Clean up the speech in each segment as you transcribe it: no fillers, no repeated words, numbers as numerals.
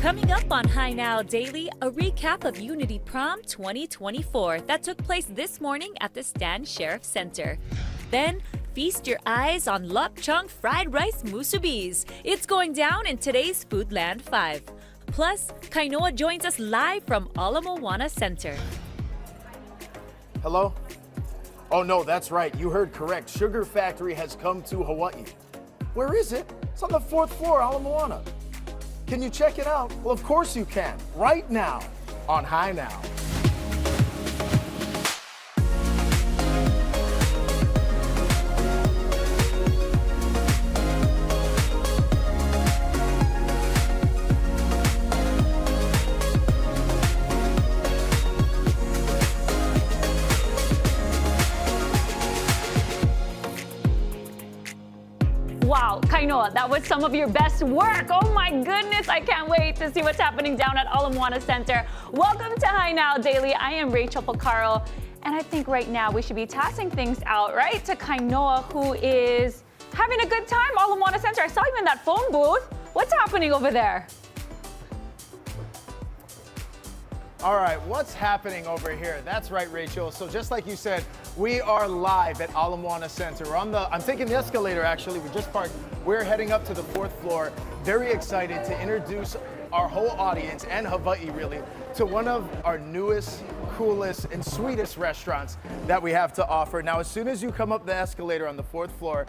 Coming up on Hi Now Daily, a recap of Unity Prom 2024 that took place this morning at the Stan Sheriff Center. Then, feast your eyes on Lup Cheong fried rice musubis. It's going down in today's Foodland 5. Plus, Kainoa joins us live from Ala Moana Center. Hello? Oh no, that's right. You heard correct. Sugar Factory has come to Hawaii. Where is it? It's on the 4th floor, Ala Moana. Can you check it out? Well, of course you can. Right now on Hi Now. Wow, Kainoa, that was some of your best work. Oh my goodness, I can't wait to see what's happening down at Ala Moana Center. Welcome to Hi Now Daily. I am Rachel Pacaro, and I think right now we should be tossing things out, right, to Kainoa, who is having a good time. Ala Moana Center, I saw you in that phone booth. What's happening over there? All right, what's happening over here? That's right, Rachel. So just like you said, we are live at Ala Moana Center. We're on I'm taking the escalator actually. We just parked. We're heading up to the 4th floor. Very excited to introduce our whole audience and Hawaii really to one of our newest, coolest, and sweetest restaurants that we have to offer. Now, as soon as you come up the escalator on the 4th floor,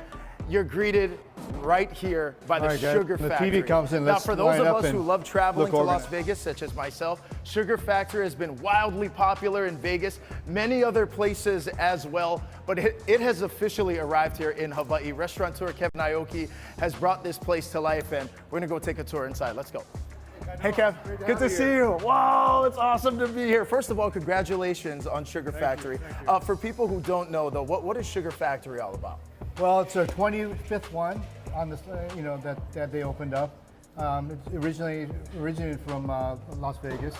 you're greeted right here by the Sugar Factory. The TV comes in. Now, for those of us who love traveling to Las organized. Vegas, such as myself, Sugar Factory has been wildly popular in Vegas, many other places as well, but it has officially arrived here in Hawaii. Restaurateur Kevin Aoki has brought this place to life, and we're gonna go take a tour inside. Let's go. Hey, Kev. Good to see you. Wow, it's awesome to be here. First of all, congratulations on Sugar Factory. Thank you. For people who don't know, though, what is Sugar Factory all about? Well, it's our 25th one on this, that they opened up. It's originated from Las Vegas.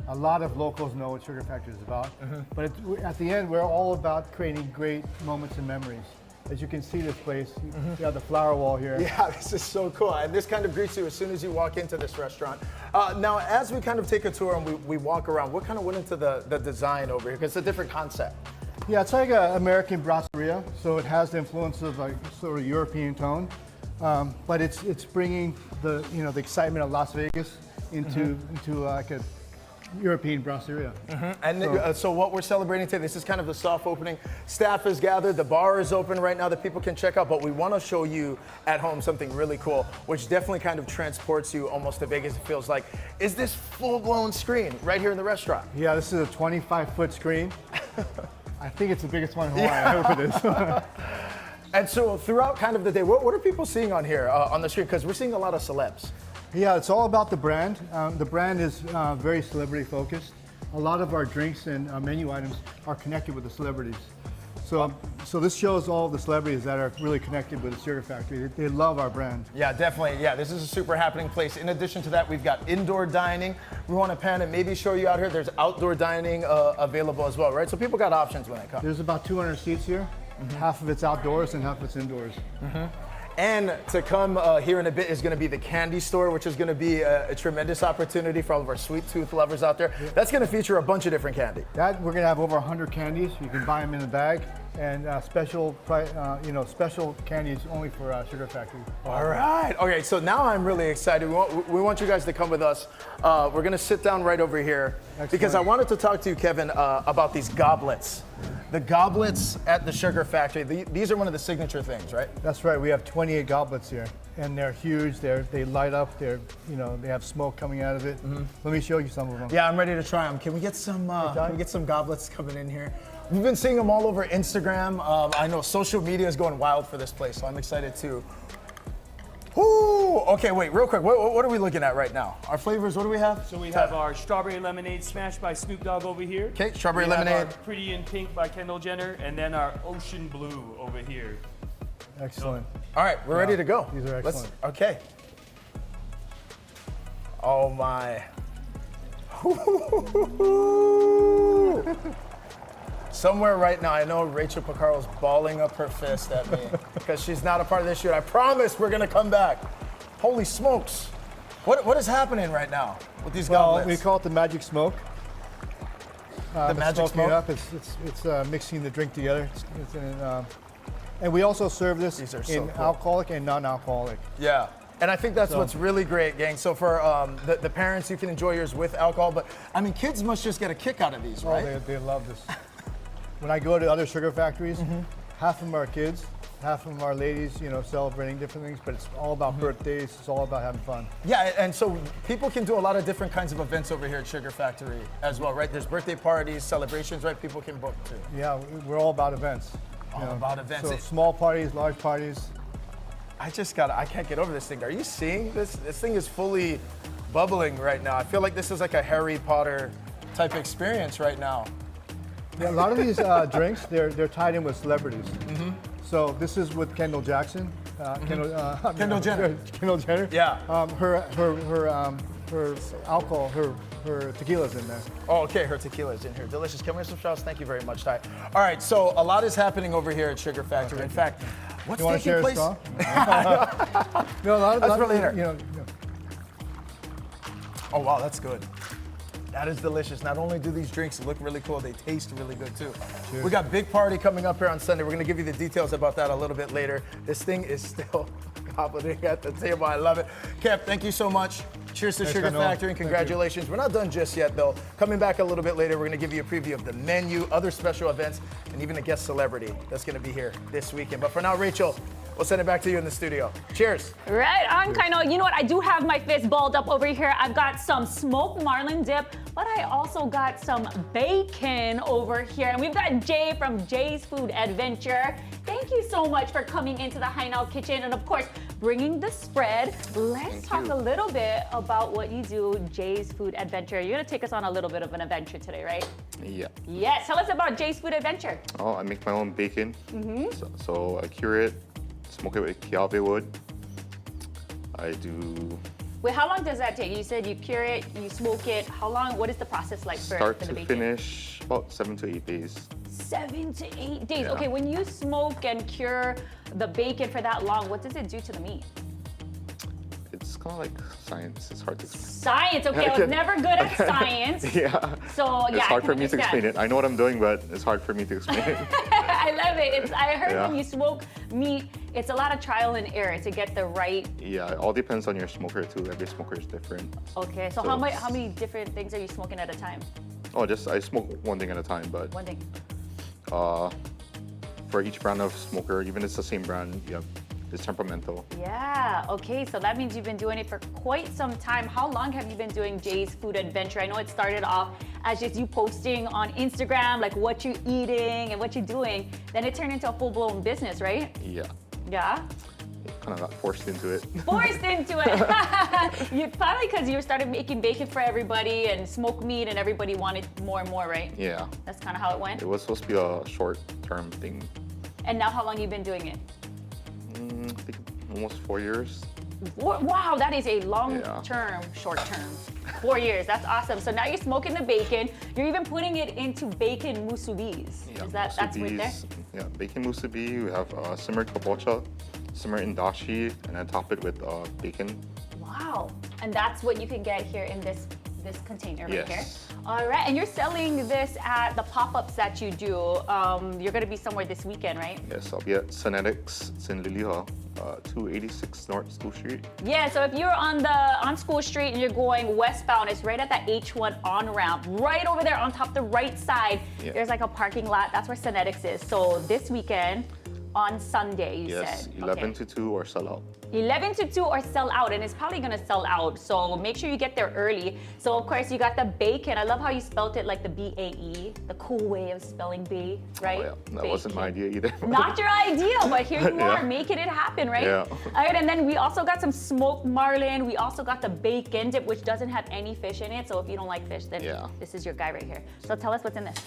A lot of locals know what Sugar Factory is about. But at the end, we're all about creating great moments and memories. As you can see this place, you have the flower wall here. Yeah, this is so cool. And this kind of greets you as soon as you walk into this restaurant. Now, as we kind of take a tour and we walk around, what kind of went into the design over here? Because it's a different concept. Yeah, it's like an American brasseria, so it has the influence of like sort of European tone, but it's bringing the the excitement of Las Vegas into like a European brasseria. And so what we're celebrating today, this is kind of the soft opening. Staff is gathered, the bar is open right now that people can check out, but we want to show you at home something really cool, which definitely kind of transports you almost to Vegas. It feels like, is this full-blown screen right here in the restaurant? Yeah, this is a 25-foot screen. I think it's the biggest one in Hawaii. I hope it is. And so throughout kind of the day, what are people seeing on here on the screen? Because we're seeing a lot of celebs. Yeah, it's all about the brand. The brand is very celebrity focused. A lot of our drinks and menu items are connected with the celebrities. So this shows all the celebrities that are really connected with the Sugar Factory. They love our brand. Yeah, definitely. Yeah, this is a super happening place. In addition to that, we've got indoor dining. We want to pan and maybe show you out here. There's outdoor dining available as well, right? So people got options when they come. There's about 200 seats here. Half of it's outdoors and half of it's indoors. And to come here in a bit is going to be the candy store, which is going to be a tremendous opportunity for all of our sweet tooth lovers out there. That's going to feature a bunch of different candy. We're going to have over 100 candies. You can buy them in a bag, and special candies only for Sugar Factory. All right. Okay, so now I'm really excited. We want you guys to come with us. We're going to sit down right over here. Excellent. Because I wanted to talk to you, Kevin, about these goblets. The goblets at the Sugar Factory, these are one of the signature things, right? That's right. We have 28 goblets here, and they're huge. They light up. They have smoke coming out of it. Let me show you some of them. Yeah, I'm ready to try them. Can we get some? Can we get some goblets coming in here? We've been seeing them all over Instagram. I know social media is going wild for this place, so I'm excited too. Ooh, okay, wait, real quick. What are we looking at right now? Our flavors, what do we have? So we have our strawberry lemonade smash by Snoop Dogg over here. Okay, strawberry we lemonade. Have our pretty in pink by Kendall Jenner, and then our ocean blue over here. Excellent. All right, we're ready to go. These are excellent. Okay. Oh my. Somewhere right now, I know Rachel Picaro's balling up her fist at me because she's not a part of this shoot. I promise we're gonna come back. Holy smokes. What is happening right now with these Well, goblets? we call it the magic smoke. The magic smoking smoke? it up. It's mixing the drink together. And we also serve this These are so in cool. alcoholic and non-alcoholic. Yeah. And I think that's So- what's really great, gang. So for the parents, you can enjoy yours with alcohol, but I mean, kids must just get a kick out of these, Oh, right? they love this. When I go to other sugar factories, Mm-hmm. half of them are kids, half of them are ladies, celebrating different things, but it's all about Mm-hmm. birthdays, it's all about having fun. Yeah, and so people can do a lot of different kinds of events over here at Sugar Factory as well, right? There's birthday parties, celebrations, right? People can book too. Yeah, we're all about events. All about events. So small parties, large parties. I can't get over this thing. Are you seeing this? This thing is fully bubbling right now. I feel like this is like a Harry Potter type experience right now. Yeah, a lot of these drinks, they're tied in with celebrities. Mm-hmm. So this is with Kendall Jackson. Kendall Jenner. Kendall Jenner. Yeah. Her alcohol, her tequila's in there. Oh, okay, her tequila's in here. Delicious. Can we have some straws? Thank you very much, Ty. All right, so a lot is happening over here at Sugar Factory. In fact, what's You want to taking share a place? straw? No, a lot That's of for later. Oh, wow, that's good. That is delicious. Not only do these drinks look really cool, they taste really good too. Cheers. We got big party coming up here on Sunday. We're gonna give you the details about that a little bit later. This thing is still gobbling at the table. I love it. Kev, thank you so much. Cheers to Thanks, Sugar Kainoa. Factory and Thank you. congratulations. We're not done just yet though. Coming back a little bit later, we're gonna give you a preview of the menu, other special events, and even a guest celebrity that's gonna be here this weekend. But for now, Rachel, we'll send it back to you in the studio. Cheers. Right on, Kainoa. You know what? I do have my fist balled up over here. I've got some smoked marlin dip, but I also got some bacon over here. And we've got Jay from Jay's Food Adventure. Thank you so much for coming into the Hainao kitchen and, of course, bringing the spread. Let's talk a little bit about what you do, Jay's Food Adventure. You're going to take us on a little bit of an adventure today, right? Yeah. Yes. Tell us about Jay's Food Adventure. Oh, I make my own bacon. So I cure it, smoke it with kiawe wood. I do Wait, how long does that take? You said you cure it, you smoke it. How long? What is the process like for start the to bacon? finish about 7 to 8 days. 7 to 8 days. Yeah. Okay, when you smoke and cure the bacon for that long, what does it do to the meat? It's kind of like science. It's hard to explain. Science. Okay, I was never good at science. Yeah. So yeah, It's hard I for can me to explain understand. it. I know what I'm doing, but it's hard for me to explain it. I love it. I heard Yeah. when you smoke meat, it's a lot of trial and error to get the right. Yeah, it all depends on your smoker too. Every smoker is different. Okay, so So how many different things are you smoking at a time? Oh, I smoke one thing at a time, but One thing. for each brand of smoker, even if it's the same brand, it's temperamental. Yeah, okay, so that means you've been doing it for quite some time. How long have you been doing Jay's Food Adventure? I know it started off as just you posting on Instagram, like what you're eating and what you're doing. Then it turned into a full-blown business, right? Yeah, Yeah. kind of got forced into it. Forced into it. You probably because you started making bacon for everybody and smoked meat and everybody wanted more and more, right? Yeah, That's kind of how it went. it was supposed to be a short-term thing. And now how long you been doing it? I think almost 4 years. Wow, that is a long-term, short-term. 4 years, that's awesome. So now you're smoking the bacon. You're even putting it into bacon musubis. Yeah, Is that's right there? musubis. Yeah, bacon musubi. We have simmered kabocha, simmered in dashi, and then top it with bacon. Wow, and that's what you can get here in this container right here. Yes. All right, and you're selling this at the pop-ups that you do. You're gonna be somewhere this weekend, right? Yes, I'll be at Synetics. It's in Liliha, 286 North School Street. Yeah, so if you're on School Street and you're going westbound, it's right at that H1 on-ramp. Right over there on top the right side, Yeah. there's like a parking lot. That's where Synetics is. So this weekend, on Sunday, you Yes, said. 11 Okay. to 2 or sell out. 11 to 2 or sell out, and it's probably gonna sell out. So make sure you get there early. So of course you got the bacon. I love how you spelt it like the B-A-E, the cool way of spelling B, right? Oh, yeah. That wasn't my idea either. Not your idea, but here you Yeah. are making it happen, right? Yeah. All right, and then we also got some smoked marlin. We also got the bacon dip, which doesn't have any fish in it. So if you don't like fish, then Yeah. this is your guy right here. So tell us what's in this.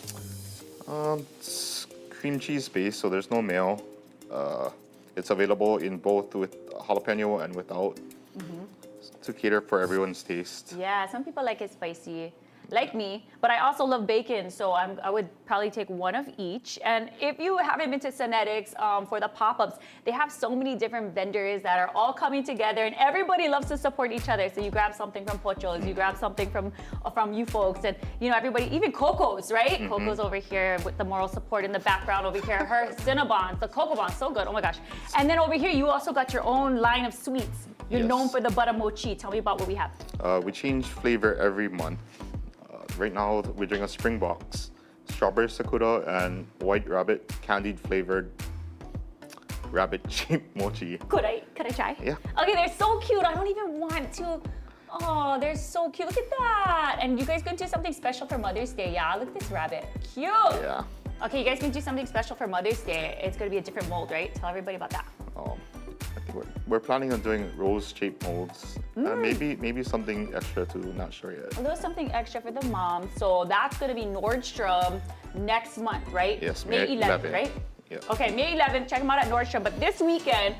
It's cream cheese based, so there's no mayo. It's available in both with jalapeno and without to cater for everyone's taste. Yeah, some people like it spicy. like me, but I also love bacon, so I would probably take one of each. And if you haven't been to Synetics for the pop-ups, they have so many different vendors that are all coming together, and everybody loves to support each other. So you grab something from Pochos, you grab something from you folks, and you know everybody, even Coco's, right? Coco's over here with the moral support in the background over here. Her Cinnabons, the Cocoa Bons, so good. Oh my gosh! And then over here, you also got your own line of sweets. You're Yes. known for the butter mochi. Tell me about what we have. We change flavor every month. Right now, we're doing a spring box, strawberry sakura and white rabbit candied flavored rabbit shaped mochi. Could I try? Yeah. Okay, they're so cute. I don't even want to. Oh, they're so cute. Look at that. And you guys gonna do something special for Mother's Day? Yeah, look at this rabbit. Cute. Yeah. Okay, you guys can do something special for Mother's Day. It's gonna be a different mold, right? Tell everybody about that. I think we're planning on doing rose-shaped molds. Maybe something extra too. Not sure yet. A little something extra for the mom. So that's gonna be Nordstrom next month, right? Yes, May May 11th, 11th. right? Yeah. Okay, May 11th, check them out at Nordstrom. But this weekend,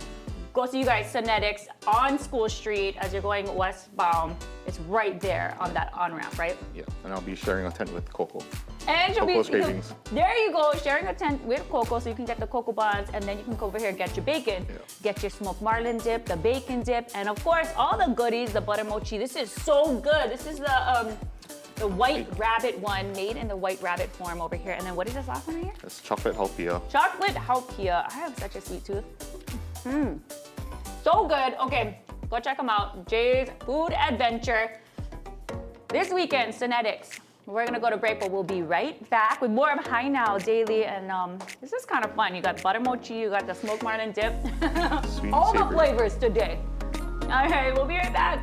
go see you guys, Synetics, on School Street as you're going westbound. It's right there on that on-ramp, right? Yeah, and I'll be sharing a tent with Coco. And you'll Coco's cravings. there you go, sharing a tent with Coco, so you can get the Cocoa Buns, and then you can go over here and get your bacon, Yeah. get your smoked marlin dip, the bacon dip, and of course all the goodies, the butter mochi. This is so good. This is the white rabbit one, made in the white rabbit form over here. And then what is this last one right here? It's chocolate halpia. Chocolate halpia. I have such a sweet tooth. So good. Okay, go check them out. Jay's Food Adventure. This weekend, Synetics. We're gonna go to break, but we'll be right back with more of Hi Now Daily. And this is kind of fun. You got butter mochi, you got the smoked marlin dip. Sweet and All the savory. flavors today. All right, we'll be right back.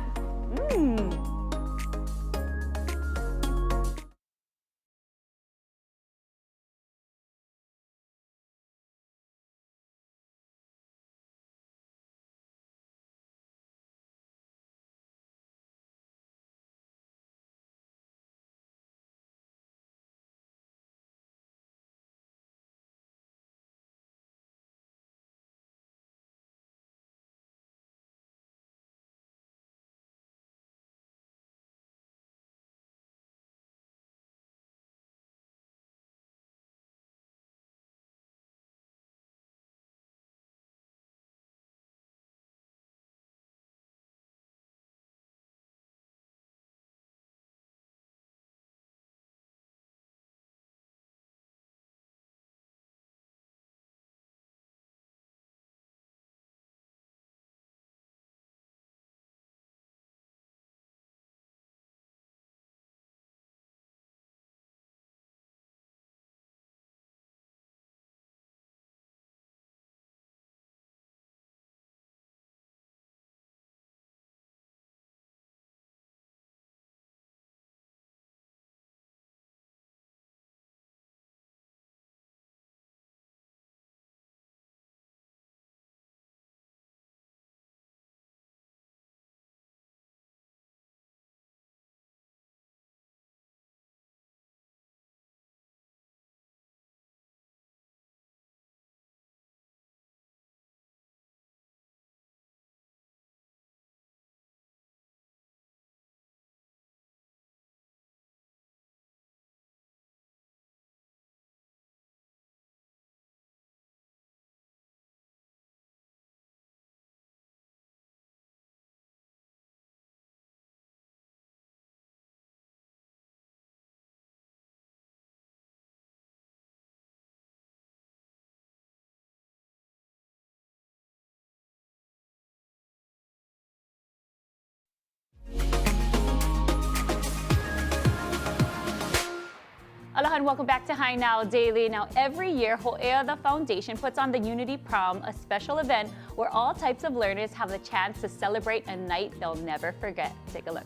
Aloha and welcome back to Hi Now Daily. Now, every year, Ho'ea the Foundation puts on the Unity Prom, a special event where all types of learners have the chance to celebrate a night they'll never forget. Take a look.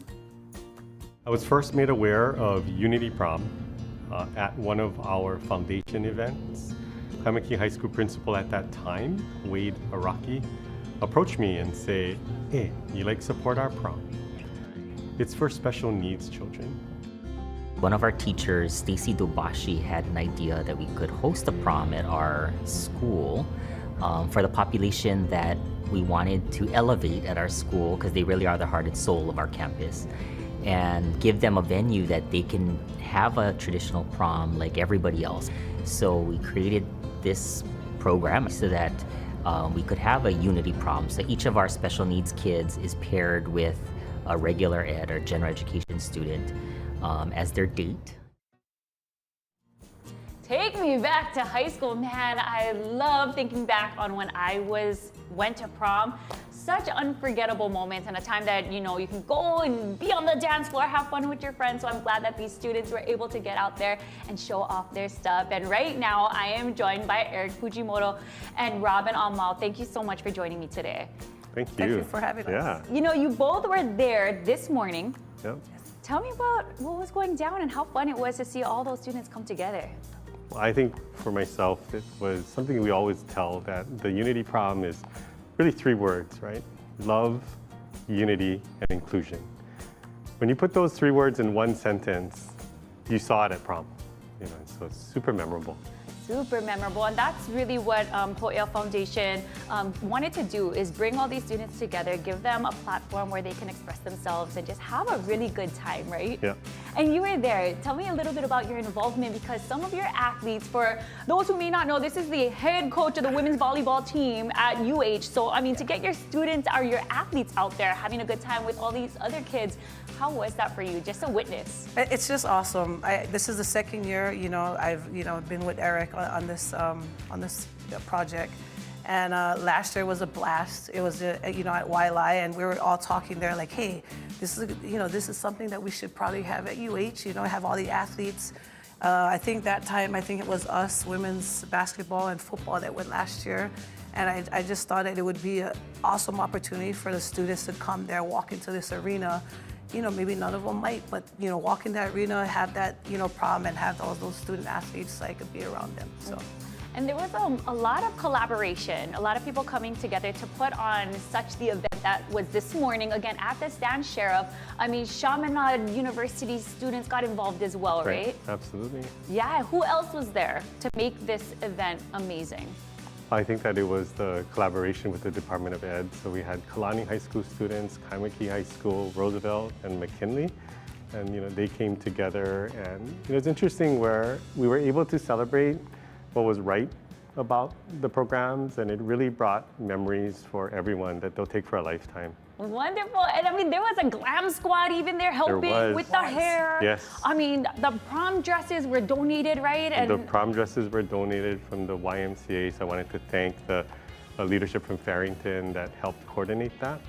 I was first made aware of Unity Prom at one of our foundation events. Kaimaki High School principal at that time, Wade Araki, approached me and said, "Hey, you like support our prom? It's for special needs children." One of our teachers, Stacy Dubashi, had an idea that we could host a prom at our school for the population that we wanted to elevate at our school because they really are the heart and soul of our campus. and give them a venue that they can have a traditional prom like everybody else. So we created this program so that we could have a unity prom. So each of our special needs kids is paired with a regular ed or general education student as their date. Take me back to high school, man. I love thinking back on when I went to prom. Such unforgettable moments and a time that, you know, you can go and be on the dance floor, have fun with your friends. So I'm glad that these students were able to get out there and show off their stuff. And right now I am joined by Eric Fujimoto and Robin Almal. Thank you so much for joining me today. Thank you. Thank you for having us. Yeah. You know, you both were there this morning. Yep. Tell me about what was going down and how fun it was to see all those students come together. Well, I think for myself, it was something we always tell, that the unity prom is really 3 words, right? Love, unity, and inclusion. When you put those 3 words in one sentence, you saw it at prom. You know, so it's super memorable. Super memorable, and that's really what Ko'ea Foundation wanted to do, is bring all these students together, give them a platform where they can express themselves and just have a really good time, right? Yeah. And you were there. Tell me a little bit about your involvement, because some of your athletes, for those who may not know, this is the head coach of the women's volleyball team at UH. So, I mean, to get your students or your athletes out there having a good time with all these other kids, how was that for you, just to witness? It's just awesome. This is the second year, you know, I've been with Eric on this project, and last year was a blast. It was at YLI, and we were all talking there like, hey, this is something that we should probably have at UH. You know, have all the athletes. I think that time, it was us, women's basketball and football, that went last year. And I just thought that it would be an awesome opportunity for the students to come there, walk into this arena. You know, maybe none of them might, but, you know, walk in that arena, have that, prom, and have all those student athletes be around them, so. And there was a lot of collaboration, a lot of people coming together to put on such the event that was this morning, again, at the Stan Sheriff. I mean, Chaminade University students got involved as well, right? Absolutely. Yeah, who else was there to make this event amazing? I think that it was the collaboration with the Department of Ed. So we had Kalani High School students, Kainoa High School, Roosevelt, and McKinley. And, you know, they came together, and, you know, it's interesting where we were able to celebrate what was right about the programs, and it really brought memories for everyone that they'll take for a lifetime. Wonderful. And I mean, there was a glam squad even there helping with the hair. Yes. I mean, the prom dresses were donated, right? And the prom dresses were donated from the YMCA, so I wanted to thank the leadership from Farrington that helped coordinate that.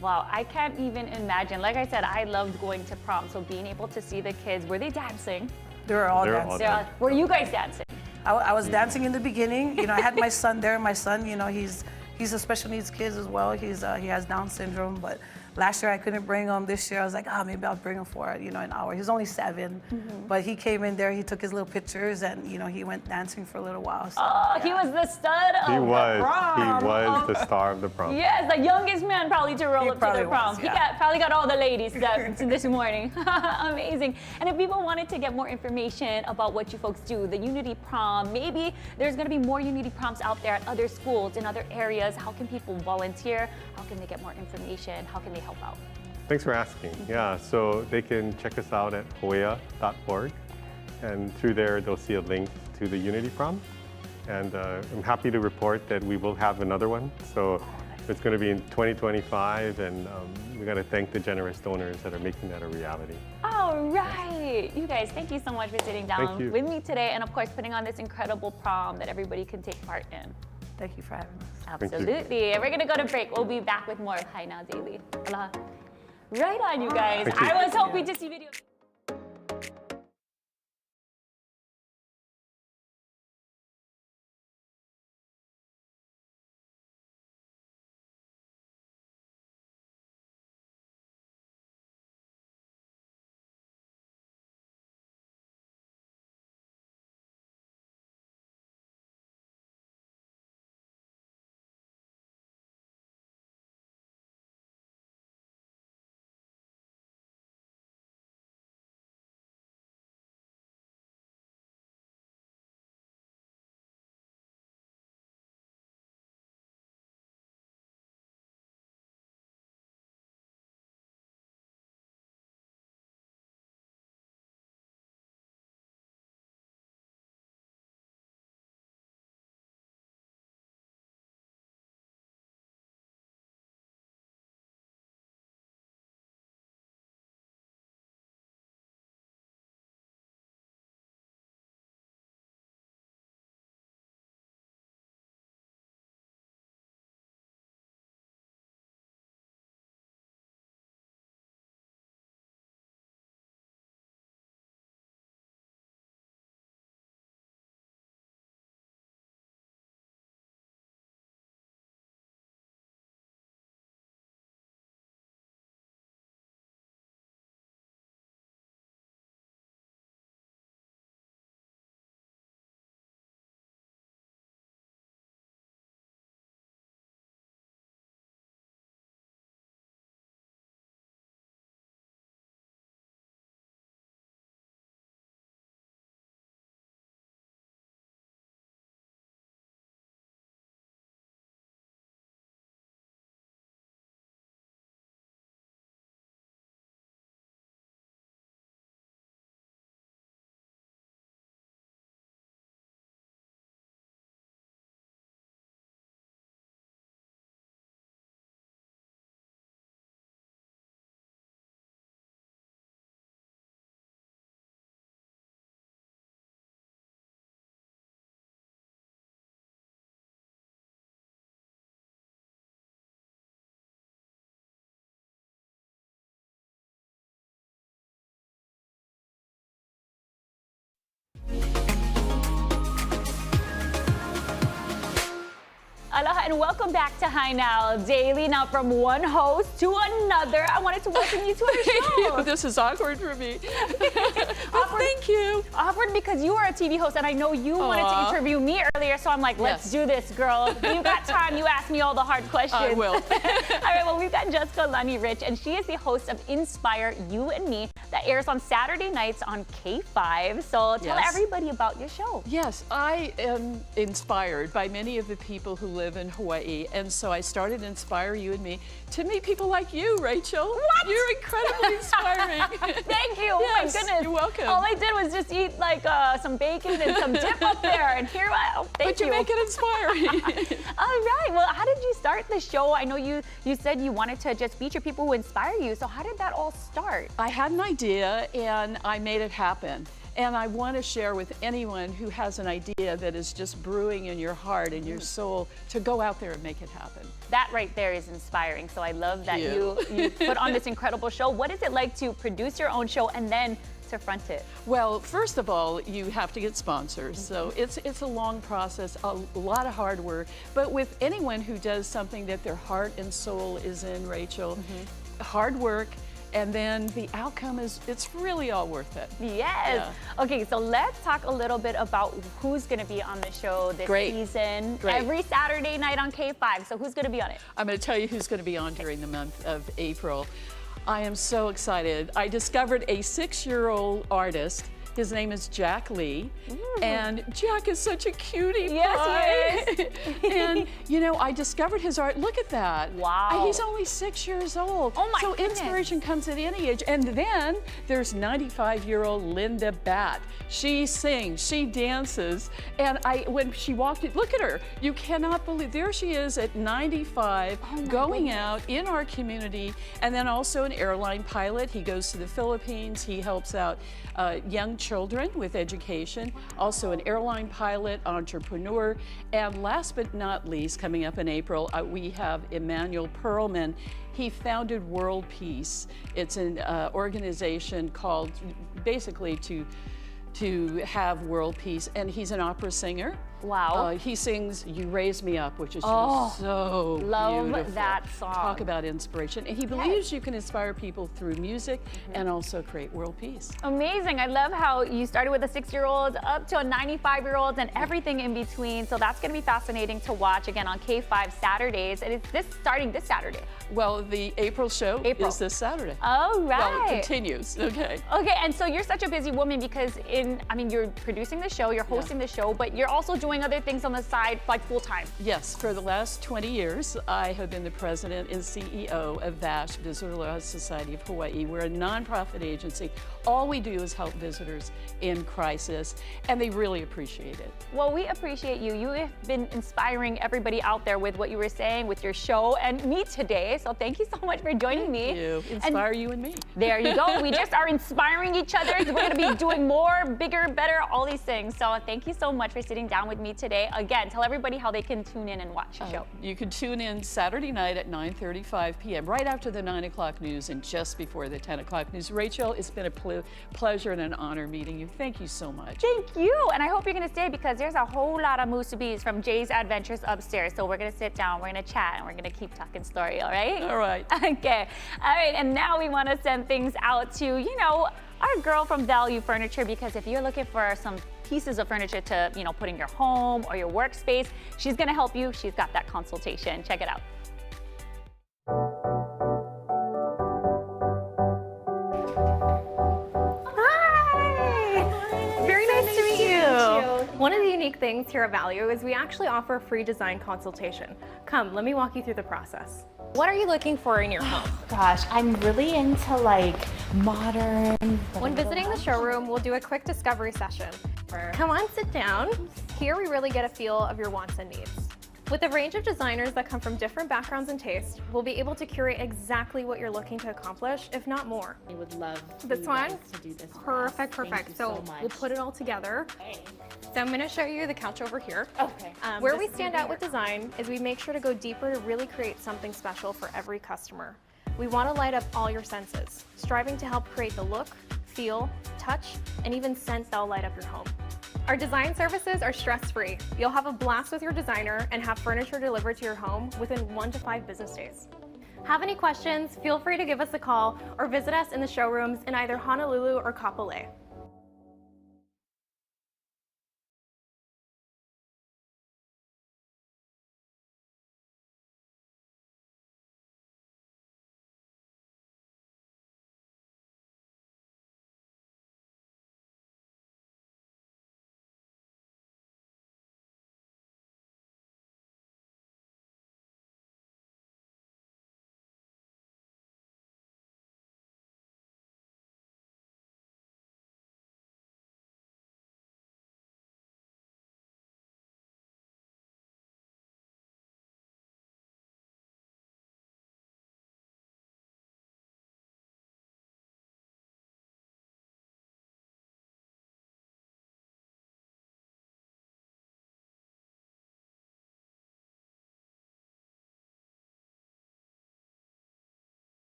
wow, I can't even imagine. Like I said, I loved going to prom, so being able to see the kids, were they dancing? They were all They were all dancing. dancing. Were you guys dancing? I was dancing in the beginning. You know, I had my son there. My son, you know, he's a special needs kid as well. He has Down syndrome, but last year I couldn't bring him. This year I was like, maybe I'll bring him for, an hour. He's only 7, but he came in there, he took his little pictures, and, he went dancing for a little while. So, He was the stud of He was. the prom. He was the star of the prom. Yes, the youngest man probably to roll He up to probably the prom. was, He yeah. probably got all the ladies this morning. Amazing. And if people wanted to get more information about what you folks do, the Unity Prom, maybe there's going to be more Unity Proms out there at other schools, in other areas. How can people volunteer? How can they get more information? How can they help out? Thanks for asking. Yeah, so they can check us out at hoea.org, and through there they'll see a link to the Unity Prom. And I'm happy to report that we will have another one. So it's going to be in 2025, and we got to thank the generous donors that are making that a reality. All right. You guys, thank you so much for sitting down Thank you. with me today, and of course putting on this incredible prom that everybody can take part in. thank you for having us. Thank you. Absolutely. And we're going to go to break. We'll be back with more of Hi Now Daily. Aloha. Right on, you guys. Thank you. I was hoping to see videos. Aloha and welcome back to Hi Now Daily. Now from one host to another, I wanted to welcome you to our show. This is awkward for me. Thank you. Awkward because you are a TV host and I know you wanted to interview me earlier, so I'm like, let's do this, girl. You've got time. You ask me all the hard questions. I will. All right, well, we've got Jessica Lunny Rich, and she is the host of Inspire You and Me that airs on Saturday nights on K5. So tell everybody about your show. Yes, I am inspired by many of the people who live in Hawaii, and so I started Inspire You and Me to meet people like you, Rachel. What? You're incredibly inspiring. Thank you. Oh my goodness. You're welcome. All I did was just eat like some bacon and some dip up there, and here I thank you. But you make it inspiring. All right. Well, how did you start the show? I know you said you wanted to just feature people who inspire you. So how did that all start? I had an idea and I made it happen. And I want to share with anyone who has an idea that is just brewing in your heart and your soul to go out there and make it happen. That right there is inspiring. So I love that you put on this incredible show. What is it like to produce your own show and then to front it? Well, first of all, you have to get sponsors. So it's a long process, a lot of hard work. But with anyone who does something that their heart and soul is in, Rachel, hard work, and then the outcome it's really all worth it. Yes. Yeah. Okay, so let's talk a little bit about who's going to be on the show this season. Every Saturday night on K5. So who's going to be on it? I'm going to tell you who's going to be on during the month of April. I am so excited. I discovered a 6-year-old artist. His name is Jack Lee, and Jack is such a cutie pie. Yes, he is. And you know, I discovered his art. Look at that. Wow. And he's only 6 years old. Oh my So goodness. inspiration comes at any age. And then there's 95-year-old Linda Batt. She sings, she dances, and when she walked in, look at her. You cannot believe, there she is at 95, going out in our community, and then also an airline pilot. He goes to the Philippines. He helps out young children with education, also an airline pilot, entrepreneur, and last but not least, coming up in April, we have Emmanuel Perlman. He founded World Peace. It's an organization called basically to have world peace, and he's an opera singer. Wow. He sings You Raise Me Up, which is just so love beautiful. that song. Talk about inspiration. And he believes you can inspire people through music and also create world peace. Amazing. I love how you started with a 6-year-old up to a 95-year-old and everything in between. So that's going to be fascinating to watch again on K5 Saturdays. And it's starting this Saturday. Well, the April show is this Saturday. Oh, right. Well, it continues. Okay. Okay, and so you're such a busy woman because you're producing the show, you're hosting the show, but you're also doing other things on the side, like full time. Yes, for the last 20 years, I have been the president and CEO of VASH, Visitor Law Society of Hawaii. We're a nonprofit agency. All we do is help visitors in crisis, and they really appreciate it. Well, we appreciate you. You have been inspiring everybody out there with what you were saying with your show and me today. So thank you so much for joining me. Thank you. Inspire you and me. There you go. We just are inspiring each other. We're going to be doing more, bigger, better, all these things. So thank you so much for sitting down with me today. Again, tell everybody how they can tune in and watch the show. You can tune in Saturday night at 9:35 p.m., right after the 9 o'clock news and just before the 10 o'clock news. Rachel, it's been a pleasure and an honor meeting you. Thank you so much. Thank you. And I hope you're going to stay because there's a whole lot of musubis from Jay's Adventures upstairs. So we're going to sit down, we're going to chat, and we're going to keep talking story, all right? All right. Okay. All right. And now we want to send things out to, our girl from Value Furniture, because if you're looking for some pieces of furniture to, put in your home or your workspace, she's going to help you. She's got that consultation. Check it out. Hi! Very nice to meet you. One of the unique things here at Value is we actually offer a free design consultation. Come, let me walk you through the process. What are you looking for in your home? Gosh, I'm really into modern. When visiting the showroom, we'll do a quick discovery session. Come on, sit down. Here we really get a feel of your wants and needs. With a range of designers that come from different backgrounds and tastes, we'll be able to curate exactly what you're looking to accomplish, if not more. I would love this one. To do this. Perfect. Thank you so much. We'll put it all together. Okay. So I'm going to show you the couch over here. Okay. Where we stand out with design is we make sure to go deeper to really create something special for every customer. We want to light up all your senses, striving to help create the look, feel, touch, and even scent that'll light up your home. Our design services are stress-free. You'll have a blast with your designer and have furniture delivered to your home within 1 to 5 business days. Have any questions? Feel free to give us a call or visit us in the showrooms in either Honolulu or Kapolei.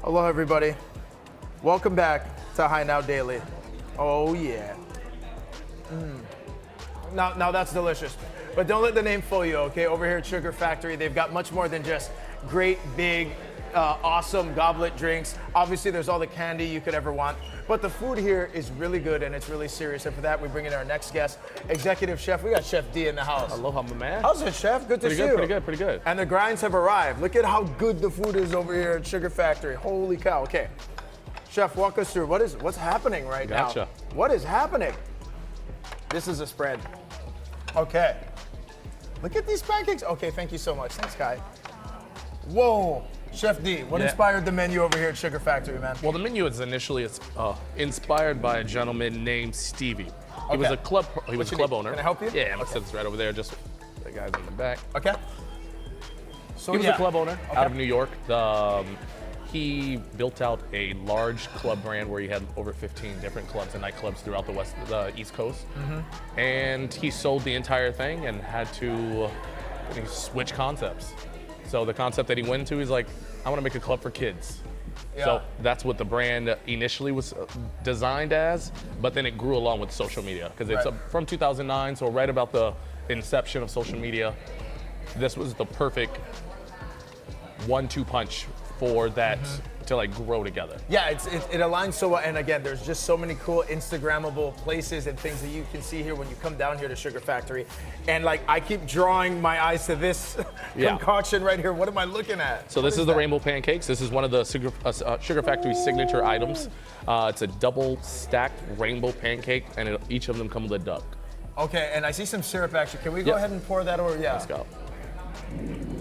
Hello, everybody. Welcome back to High Now Daily. Oh, yeah. Now that's delicious. But don't let the name fool you, okay? Over here at Sugar Factory, they've got much more than just great, big, awesome goblet drinks. Obviously, there's all the candy you could ever want. But the food here is really good and it's really serious. And for that, we bring in our next guest, Executive Chef. We got Chef D in the house. Aloha, my man. How's it, Chef? Good to see you. Pretty good. And the grinds have arrived. Look at how good the food is over here at Sugar Factory. Holy cow. Okay. Chef, walk us through. What's happening right now? Gotcha. What is happening? This is a spread. Okay. Look at these pancakes. Okay, thank you so much. Thanks, Kai. Whoa. Chef D, what inspired the menu over here at Sugar Factory, man? Well, the menu is initially inspired by a gentleman named Stevie. He was a club owner. Can I help you? Yeah, it sits right over there, just the guys in the back. Okay. So he was a club owner out of New York. He built out a large club brand where he had over 15 different clubs and nightclubs throughout the East Coast. And he sold the entire thing and had to switch concepts. So the concept that he went into, he's like, I want to make a club for kids. Yeah. So that's what the brand initially was designed as, but then it grew along with social media because it's from 2009, so right about the inception of social media. This was the perfect 1-2 punch for that to like grow together. Yeah, it aligns so well, and again, there's just so many cool Instagrammable places and things that you can see here when you come down here to Sugar Factory. And like, I keep drawing my eyes to this concoction right here. What am I looking at? So this is the rainbow pancakes. This is one of the Sugar Factory signature items. It's a double stacked rainbow pancake, and each of them come with a duck. Okay, and I see some syrup actually. Can we go ahead and pour that over? Yeah. Let's go.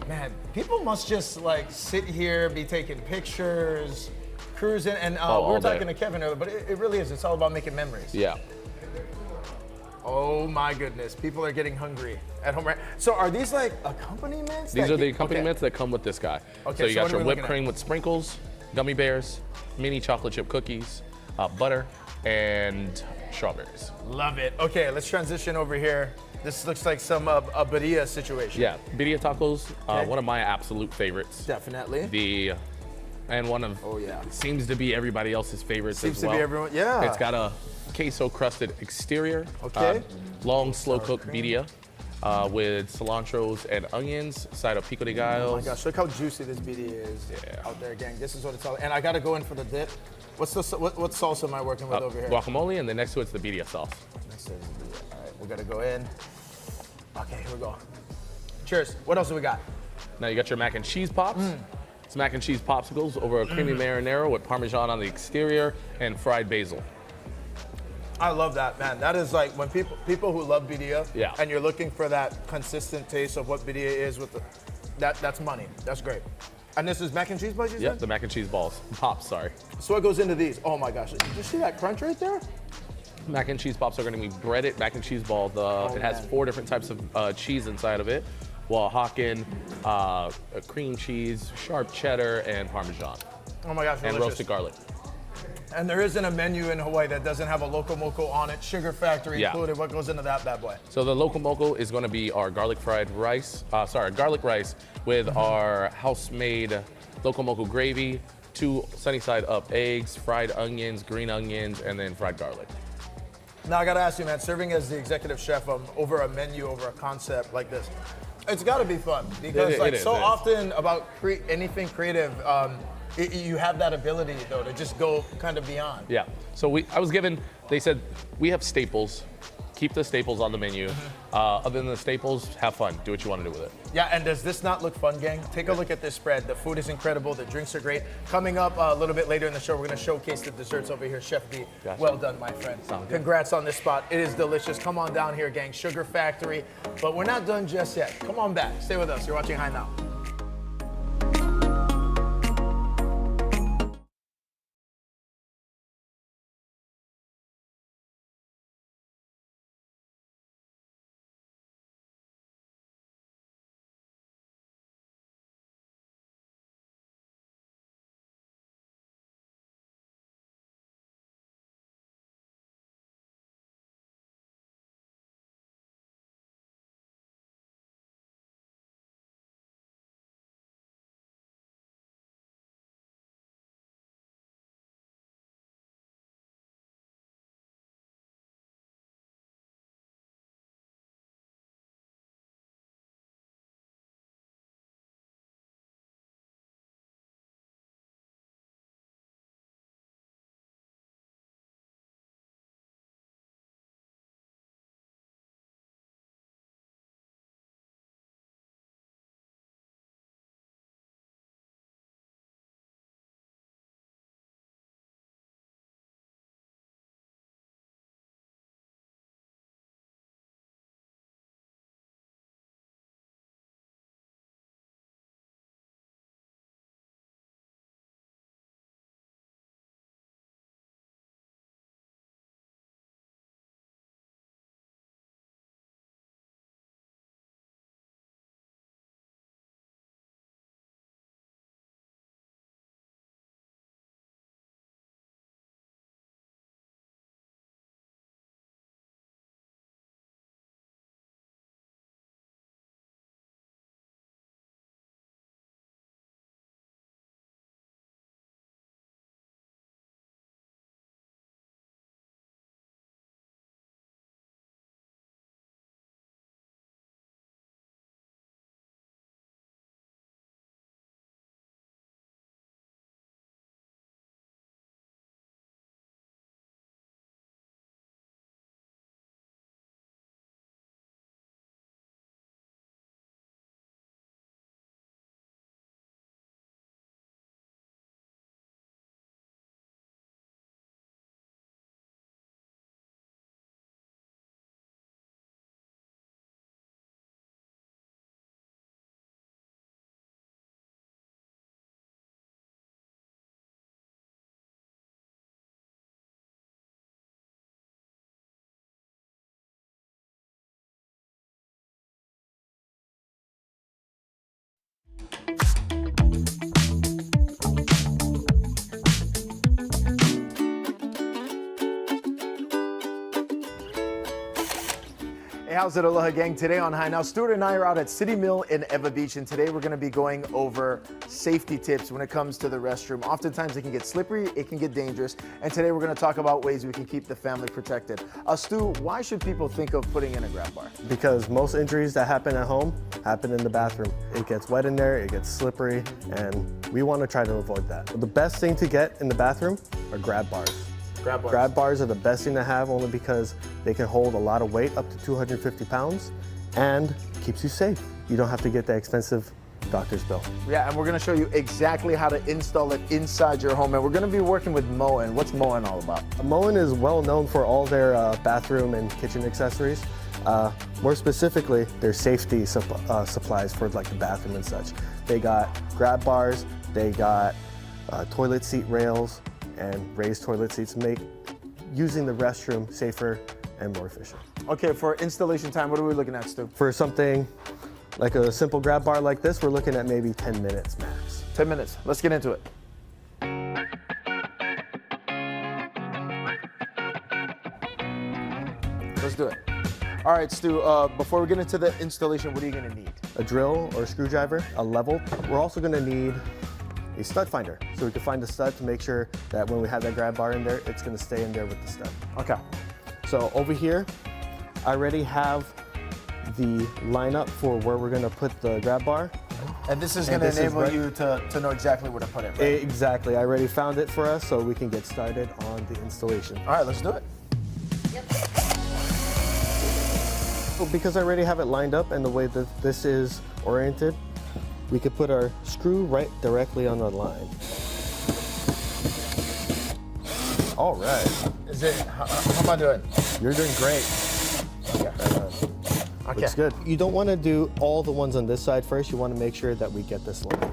Man, people must just like sit here, be taking pictures, cruising, and we were talking to Kevin earlier, but it really is. It's all about making memories. Yeah. Oh my goodness, people are getting hungry at home, right? So are these like accompaniments? These are the accompaniments that come with this guy. Okay, so you so what got are your we whipped looking at? cream with sprinkles, gummy bears, mini chocolate chip cookies, butter, and strawberries. Love it. Okay, let's transition over here. This looks like some birria situation. Yeah, birria tacos, Okay. one of my absolute favorites. Definitely. And one of, seems to be everybody else's favorites Seems as to well. be everyone, yeah. It's got a queso crusted exterior. Okay. Long slow cooked birria with cilantros and onions, side of pico de gallos. Oh my gosh, look how juicy this birria is out there, gang. This is what it's all. And I gotta go in for the dip. What salsa am I working with over here? Guacamole, and then next to it's the birria sauce. Next to it is the birria. All right, we gotta go in. Okay, here we go. Cheers. What else do we got? Now you got your mac and cheese pops. It's mac and cheese popsicles over a creamy marinara with Parmesan on the exterior and fried basil. I love that, man. That is like when people who love birria, Yeah. and you're looking for that consistent taste of what birria is with that's money. That's great. And this is mac and cheese balls, you Yep, said? the mac and cheese balls. Pops, sorry. So what goes into these? Oh my gosh, did you see that crunch right there? Mac and cheese pops are going to be breaded mac and cheese ball. It has man. 4 different types of cheese inside of it. Oaxacan, cream cheese, sharp cheddar, and Parmesan. Oh my gosh, And delicious. roasted garlic. And there isn't a menu in Hawaii that doesn't have a loco moco on it, sugar factory Yeah. included. What goes into that bad boy? So the loco moco is going to be our garlic rice with our house-made loco moco gravy, 2 sunny side up eggs, fried onions, green onions, and then fried garlic. Now I gotta ask you, man, serving as the executive chef over a menu, over a concept like this, it's gotta be fun because It is. often about anything creative, you have that ability though to just go kind of beyond. Yeah. So they said we have staples. Keep the staples on the menu. Other than the staples, have fun. Do what you want to do with it. Yeah, and does this not look fun, gang? Take a look at this spread. The food is incredible. The drinks are great. Coming up a little bit later in the show, we're gonna showcase the desserts over here. Chef D, Gotcha. well done, my friend. Sounds good. Congrats on this spot. It is delicious. Come on down here, gang. Sugar Factory. But we're not done just yet. Come on back. Stay with us. You're watching High Now. Hey, how's it, Aloha gang? Today on High Now, Stuart and I are out at City Mill in Eva Beach, and today we're going to be going over safety tips when it comes to the restroom. Oftentimes it can get slippery, it can get dangerous, and today we're going to talk about ways we can keep the family protected. Stu, why should people think of putting in a grab bar? Because most injuries that happen at home happen in the bathroom. It gets wet in there, it gets slippery, and we want to try to avoid that. The best thing to get in the bathroom are grab bars. Grab bars are the best thing to have only because they can hold a lot of weight, up to 250 pounds, and keeps you safe. You don't have to get that expensive doctor's bill. Yeah, and we're going to show you exactly how to install it inside your home, and we're going to be working with Moen. What's Moen all about? Moen is well known for all their bathroom and kitchen accessories. More specifically, their safety supplies for like the bathroom and such. They got grab bars, they got toilet seat rails, and raised toilet seats make using the restroom safer and more efficient. Okay, for installation time, what are we looking at, Stu? For something like a simple grab bar like this, we're looking at maybe 10 minutes max. 10 minutes. Let's get into it. Let's do it. All right, Stu, before we get into the installation, what are you going to need? A drill or a screwdriver, a level. We're also going to need a stud finder, so we can find the stud to make sure that when we have that grab bar in there, it's going to stay in there with the stud. Okay. So over here, I already have the lineup for where we're going to put the grab bar. And this is going to enable you to know exactly where to put it, right? Exactly. I already found it for us, so we can get started on the installation. All right, let's do it. Yep. Well, because I already have it lined up and the way that this is oriented, we could put our screw right directly on the line. All right. How am I doing? You're doing great. Okay. Looks good. You don't want to do all the ones on this side first. You want to make sure that we get this line.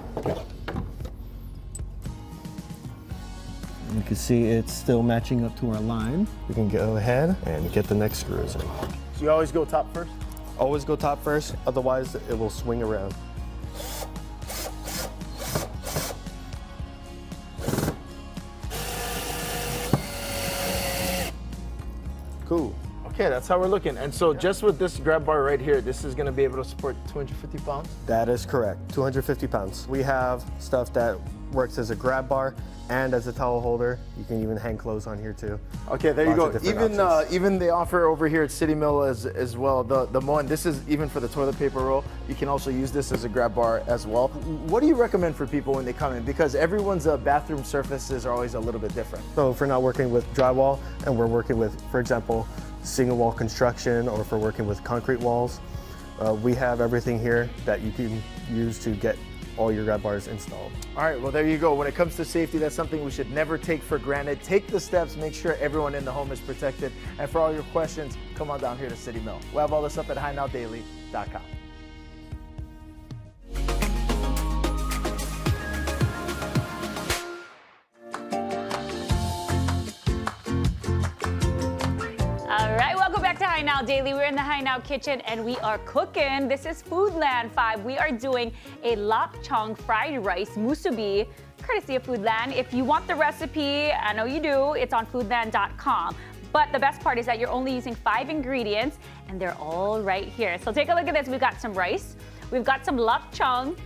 You can see it's still matching up to our line. We can go ahead and get the next screws in. So you always go top first? Always go top first, otherwise it will swing around. Cool. Okay, that's how we're looking. And so just with this grab bar right here, this is gonna be able to support 250 pounds? That is correct, 250 pounds. We have stuff that works as a grab bar and as a towel holder. You can even hang clothes on here too. Okay, there you go. Even they offer over here at City Mill as well, the Moen, this is even for the toilet paper roll. You can also use this as a grab bar as well. What do you recommend for people when they come in? Because everyone's bathroom surfaces are always a little bit different. So if we're not working with drywall and we're working with, for example, single wall construction, or if we're working with concrete walls, we have everything here that you can use to get all your grab bars installed. All right, well, there you go. When it comes to safety, that's something we should never take for granted. Take the steps, make sure everyone in the home is protected. And for all your questions, come on down here to City Mill. We'll have all this up at HighNowDaily.com. All right, welcome back to High Now Daily. We're in the High Now kitchen and we are cooking. This is Foodland 5. We are doing a Lup Cheong fried rice musubi, courtesy of Foodland. If you want the recipe, I know you do, it's on foodland.com. But the best part is that you're only using 5 ingredients and they're all right here. So take a look at this. We've got some rice, we've got some Lup Cheong,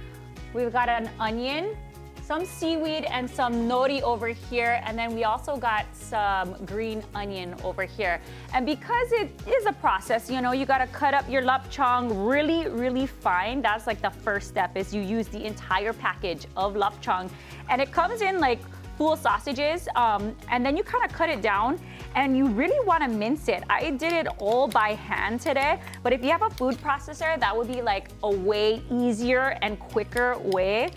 we've got an onion, some seaweed, and some nori over here, and then we also got some green onion over here. And because it is a process, you know, you gotta cut up your Lup Cheong really, really fine. That's like the first step, is you use the entire package of Lup Cheong. And it comes in like full sausages, and then you kind of cut it down, and you really want to mince it. I did it all by hand today, but if you have a food processor, that would be like a way easier and quicker way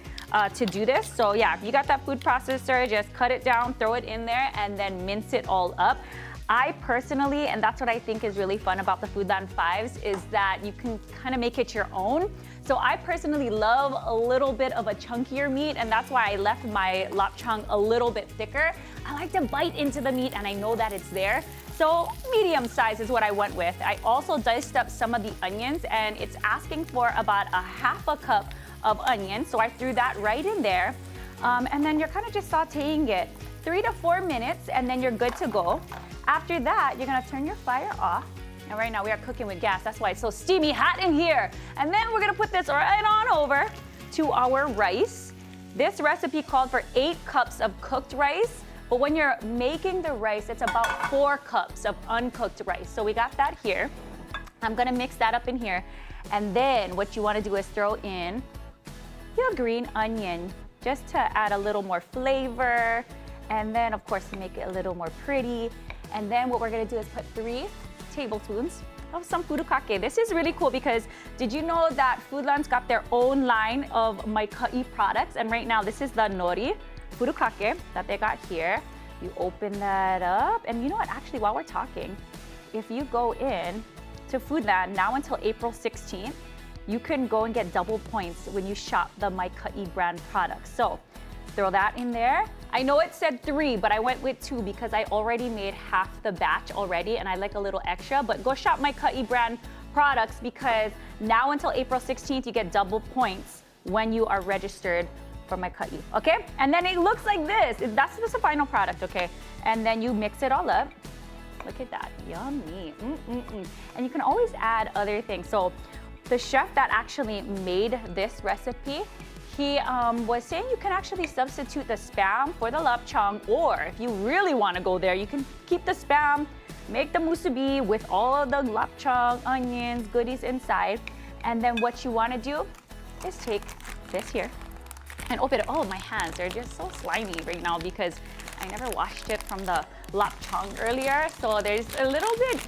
to do this. So yeah, if you got that food processor, just cut it down, throw it in there, and then mince it all up. I personally, and that's what I think is really fun about the Foodland 5s, is that you can kind of make it your own. So I personally love a little bit of a chunkier meat, and that's why I left my Lup Cheong a little bit thicker. I like to bite into the meat and I know that it's there. So medium size is what I went with. I also diced up some of the onions, and it's asking for about a half a cup of onion. So I threw that right in there. And then you're kind of just sauteing it 3 to 4 minutes, and then you're good to go. After that, you're gonna turn your fire off, And right now we are cooking with gas. That's why it's so steamy hot in here. And then we're gonna put this right on over to our rice. This recipe called for 8 cups of cooked rice, but when you're making the rice, it's about 4 cups of uncooked rice. So we got that here. I'm gonna mix that up in here. And then what you wanna do is throw in your green onion, just to add a little more flavor. And then of course make it a little more pretty. And then what we're gonna do is put 3 tablespoons of some furikake. This is really cool because did you know that Foodland's got their own line of maikai products? And right now this is the nori furikake that they got here. You open that up, and you know what, actually while we're talking, if you go in to Foodland now until April 16th, you can go and get double points when you shop the maikai brand products. So throw that in there. I know it said 3, but I went with 2 because I already made half the batch already and I like a little extra, but go shop my Ka'i brand products because now until April 16th, you get double points when you are registered for my Ka'i, okay? And then it looks like this. That's just the final product, okay? And then you mix it all up. Look at that, yummy. And you can always add other things. So the chef that actually made this recipe, he was saying you can actually substitute the Spam for the Lup Cheong, or if you really want to go there, you can keep the Spam, make the musubi with all of the Lup Cheong, onions, goodies inside, and then what you want to do is take this here and open it. Oh, my hands, they're just so slimy right now because I never washed it from the Lup Cheong earlier, so there's a little bit.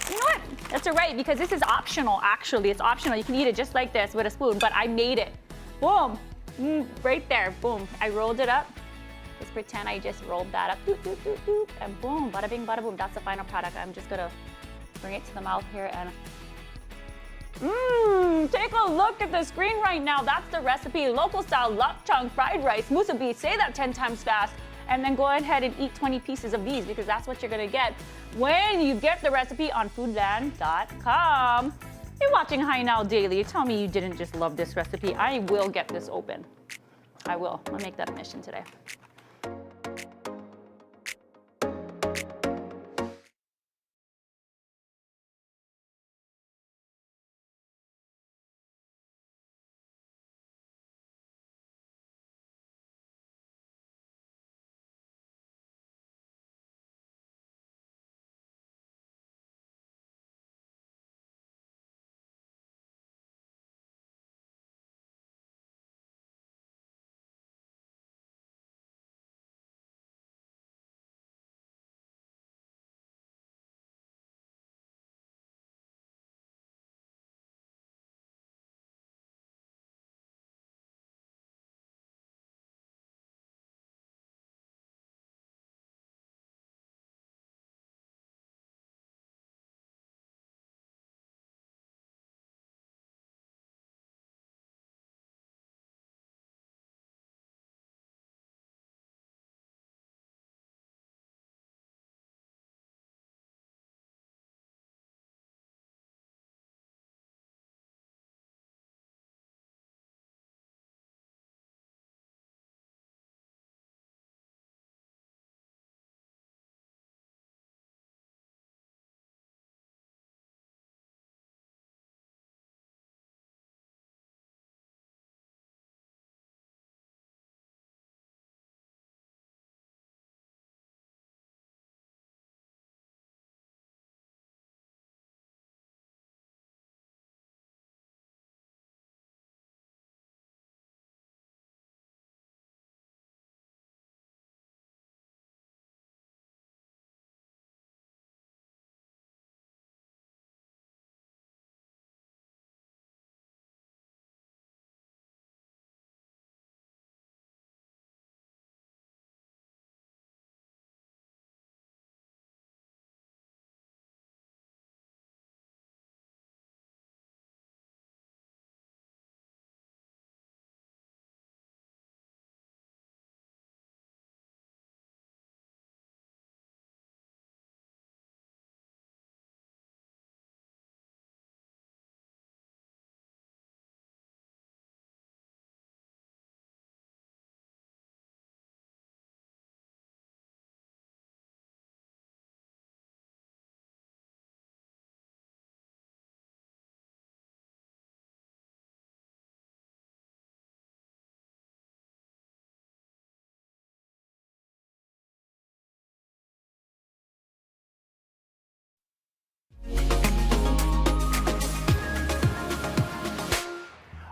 You know what? That's all right because this is optional, actually. It's optional. You can eat it just like this with a spoon, but I made it. Boom. Right there, boom. I rolled it up. Just pretend I just rolled that up. Doop, doop, doop, doop, and boom, bada bing, bada boom. That's the final product. I'm just gonna bring it to the mouth here and take a look at the screen right now. That's the recipe. Local style Lup Cheong fried rice, musubi. Say that 10 times fast. And then go ahead and eat 20 pieces of these because that's what you're gonna get when you get the recipe on foodland.com. You're watching Hi Now Daily. Tell me you didn't just love this recipe. I will get this open. I will. I'll make that a mission today.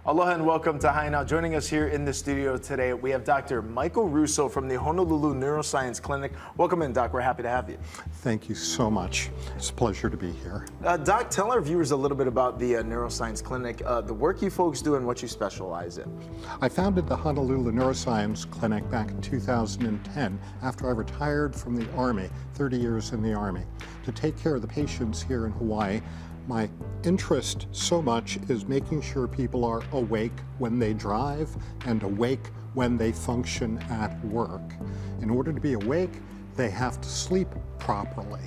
Aloha and welcome to Hi Now. Joining us here in the studio today, we have Dr. Michael Russo from the Honolulu Neuroscience Clinic. Welcome in, Doc. We're happy to have you. Thank you so much. It's a pleasure to be here. Doc, tell our viewers a little bit about the Neuroscience Clinic, the work you folks do and what you specialize in. I founded the Honolulu Neuroscience Clinic back in 2010 after I retired from the Army, 30 years in the Army, to take care of the patients here in Hawaii. My interest so much is making sure people are awake when they drive and awake when they function at work. In order to be awake, they have to sleep properly.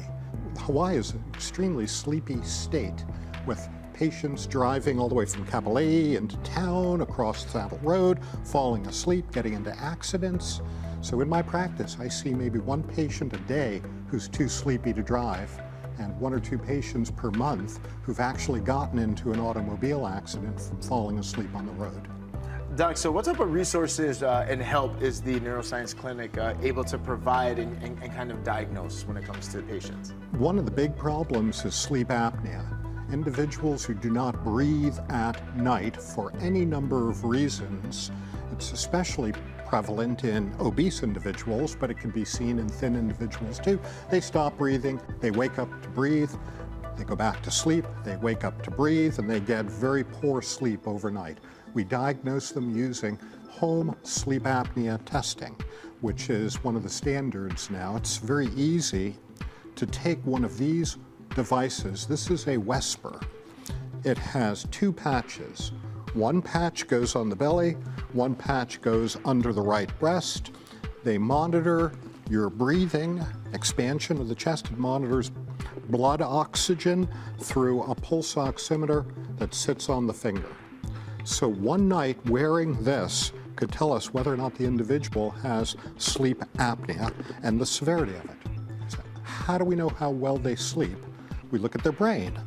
Hawaii is an extremely sleepy state, with patients driving all the way from Kapolei into town, across Saddle Road, falling asleep, getting into accidents. So in my practice, I see maybe one patient a day who's too sleepy to drive, and 1 or 2 patients per month who've actually gotten into an automobile accident from falling asleep on the road. Doc, so what type of resources and help is the Neuroscience Clinic able to provide and kind of diagnose when it comes to patients? One of the big problems is sleep apnea. Individuals who do not breathe at night for any number of reasons. It's especially prevalent in obese individuals, but it can be seen in thin individuals too. They stop breathing, they wake up to breathe, they go back to sleep, they wake up to breathe, and they get very poor sleep overnight. We diagnose them using home sleep apnea testing, which is one of the standards now. It's very easy to take one of these devices. This is a Whisper. It has 2 patches. One patch goes on the belly, one patch goes under the right breast. They monitor your breathing, expansion of the chest. It monitors blood oxygen through a pulse oximeter that sits on the finger. So one night wearing this could tell us whether or not the individual has sleep apnea and the severity of it. So how do we know how well they sleep? We look at their brain.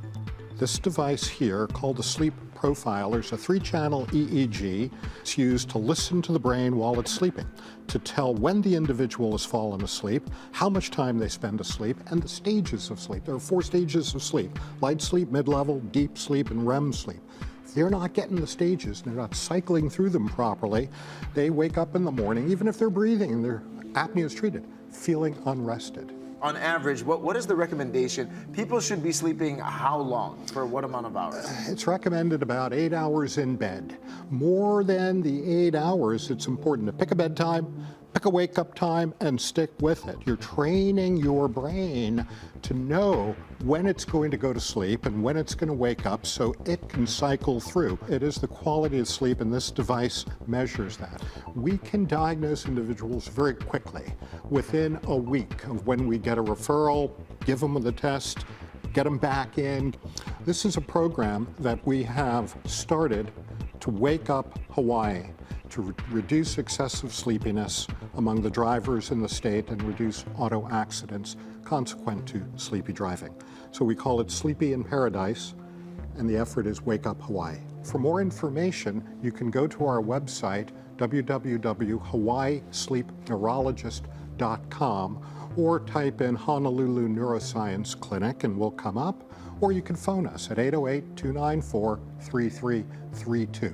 This device here, called the Sleep Profiler, is a 3-channel EEG. It's used to listen to the brain while it's sleeping, to tell when the individual has fallen asleep, how much time they spend asleep, and the stages of sleep. There are 4 stages of sleep: light sleep, mid-level, deep sleep, and REM sleep. If they're not getting the stages, they're not cycling through them properly, they wake up in the morning, even if they're breathing and their apnea is treated, feeling unrested. On average, what is the recommendation? People should be sleeping how long? For what amount of hours? It's recommended about 8 hours in bed. More than the 8 hours, it's important to pick a bedtime, pick a wake-up time, and stick with it. You're training your brain to know when it's going to go to sleep and when it's going to wake up so it can cycle through. It is the quality of sleep, and this device measures that. We can diagnose individuals very quickly, within a week of when we get a referral, give them the test, get them back in. This is a program that we have started to wake up Hawaii, to reduce excessive sleepiness among the drivers in the state and reduce auto accidents consequent to sleepy driving. So we call it Sleepy in Paradise, and the effort is Wake Up Hawaii. For more information, you can go to our website, www.hawaiisleepneurologist.com, or type in Honolulu Neuroscience Clinic and we'll come up, or you can phone us at 808-294-3332.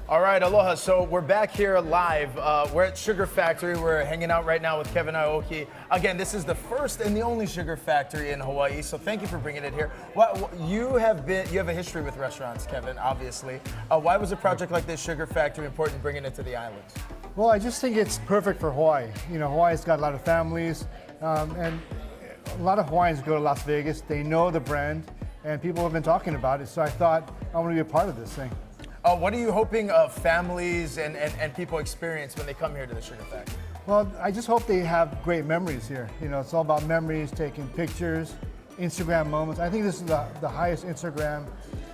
All right, aloha. So we're back here live. We're at Sugar Factory. We're hanging out right now with Kevin Aoki. Again, this is the first and the only Sugar Factory in Hawaii, so thank you for bringing it here. You have a history with restaurants, Kevin, obviously. Why was a project like this, Sugar Factory, important bringing it to the islands? Well, I just think it's perfect for Hawaii. You know, Hawaii's got a lot of families, and a lot of Hawaiians go to Las Vegas. They know the brand, and people have been talking about it, so I thought I want to be a part of this thing. What are you hoping families and people experience when they come here to the Sugar Factory? Well, I just hope they have great memories here. You know, it's all about memories, taking pictures, Instagram moments. I think this is the highest Instagram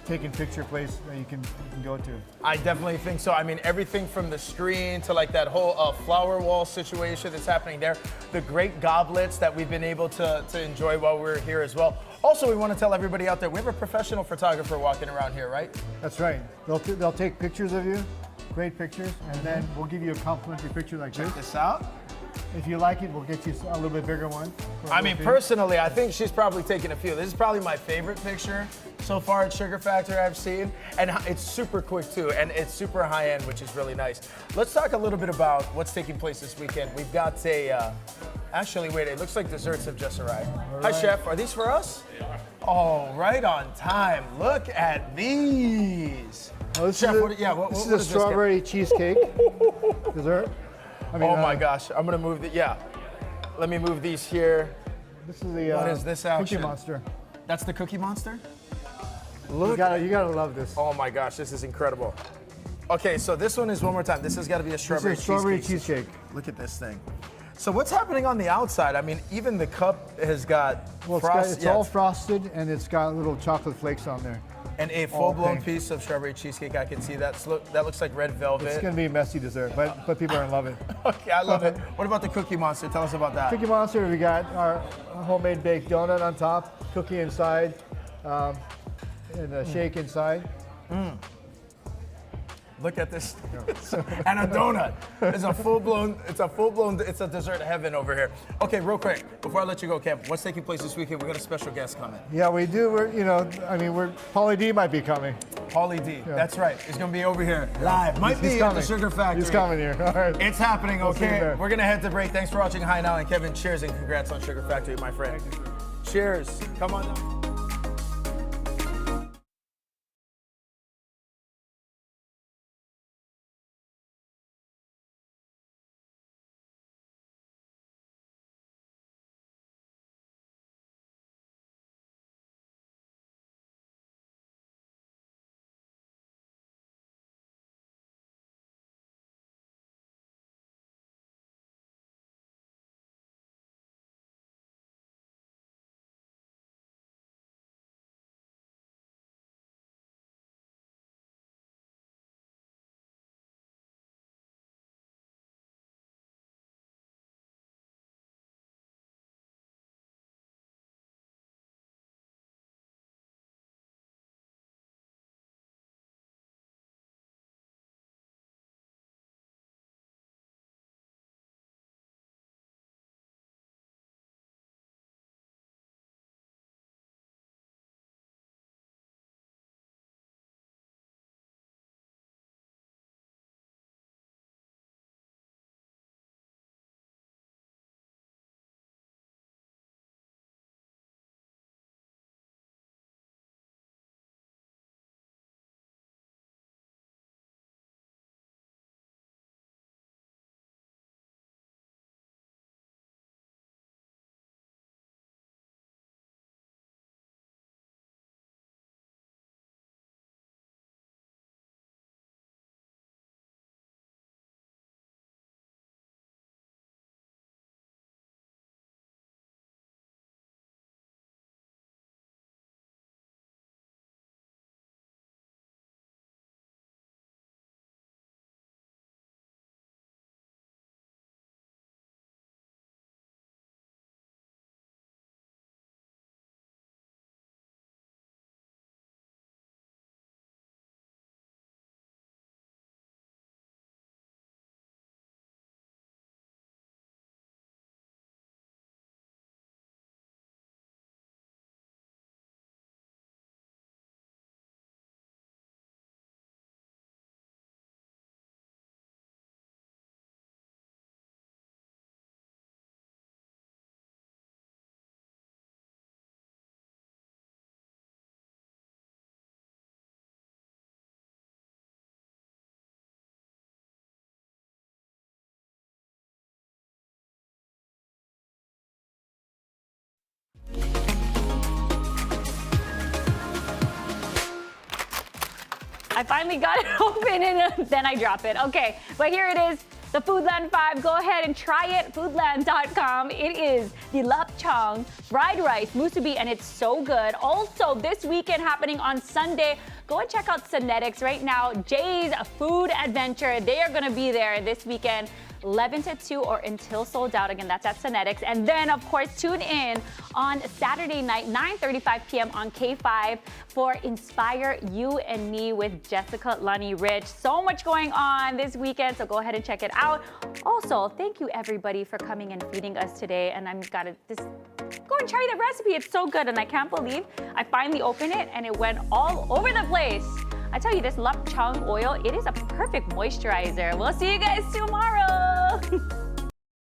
taking picture place that you can go to. I definitely think so. I mean, everything from the screen to like that whole flower wall situation that's happening there, the great goblets that we've been able to enjoy while we're here as well. Also, we want to tell everybody out there, we have a professional photographer walking around here, right? That's right. They'll take pictures of you, great pictures, and then we'll give you a complimentary picture like Check this out. If you like it, we'll get you a little bit bigger one. I mean, personally, I think she's probably taken a few. This is probably my favorite picture so far at Sugar Factory I've seen. And it's super quick too, and it's super high end, which is really nice. Let's talk a little bit about what's taking place this weekend. We've got a, actually, wait, it looks like desserts have just arrived. Hi, Chef, are these for us? Oh, right on time. Look at these. Oh, this Chef, is what is a strawberry cheesecake dessert. I mean, oh my gosh, I'm gonna move let me move these here. This is the what is this action? Cookie Monster. That's the Cookie Monster? Look. You gotta love this. Oh my gosh, this is incredible. Okay, so this one is one more time. This has got to be a strawberry This is strawberry cheesecake. Look at this thing. So what's happening on the outside? I mean, even the cup has got it's all frosted and it's got little chocolate flakes on there. And a full-blown piece of strawberry cheesecake. I can see that. That looks like red velvet. It's gonna be a messy dessert, but people are gonna love it. Okay, I love it. What about the Cookie Monster? Tell us about that. Cookie Monster, we got our homemade baked donut on top, cookie inside, and a shake inside. Look at this. And a donut. It's a dessert heaven over here. Okay, real quick, before I let you go, Kev, what's taking place this weekend? We got a special guest coming. Yeah, we do. Pauly D might be coming. Pauly D, that's right. He's gonna be over here live. Might be at the Sugar Factory. He's coming here. All right. It's happening, okay? We're gonna head to break. Thanks for watching Hi Now, and Kevin, cheers and congrats on Sugar Factory, my friend. Cheers. Come on down. I finally got it open and then I drop it. Okay, but here it is, the Foodland 5. Go ahead and try it, foodland.com. It is the Lup Cheong fried rice musubi, and it's so good. Also, this weekend happening on Sunday, go and check out Synetics right now. Jay's Food Adventure, they are gonna be there this weekend. 11 to 2 or until sold out. Again, that's at Synetics. And then, of course, tune in on Saturday night, 9:35 p.m. on K5 for Inspire You and Me with Jessica Lunny Rich. So much going on this weekend, so go ahead and check it out. Also, thank you everybody for coming and feeding us today. And I'm gotta just go and try the recipe. It's so good, and I can't believe I finally opened it and it went all over the place. I tell you, this Lup Cheong oil, it is a perfect moisturizer. We'll see you guys tomorrow.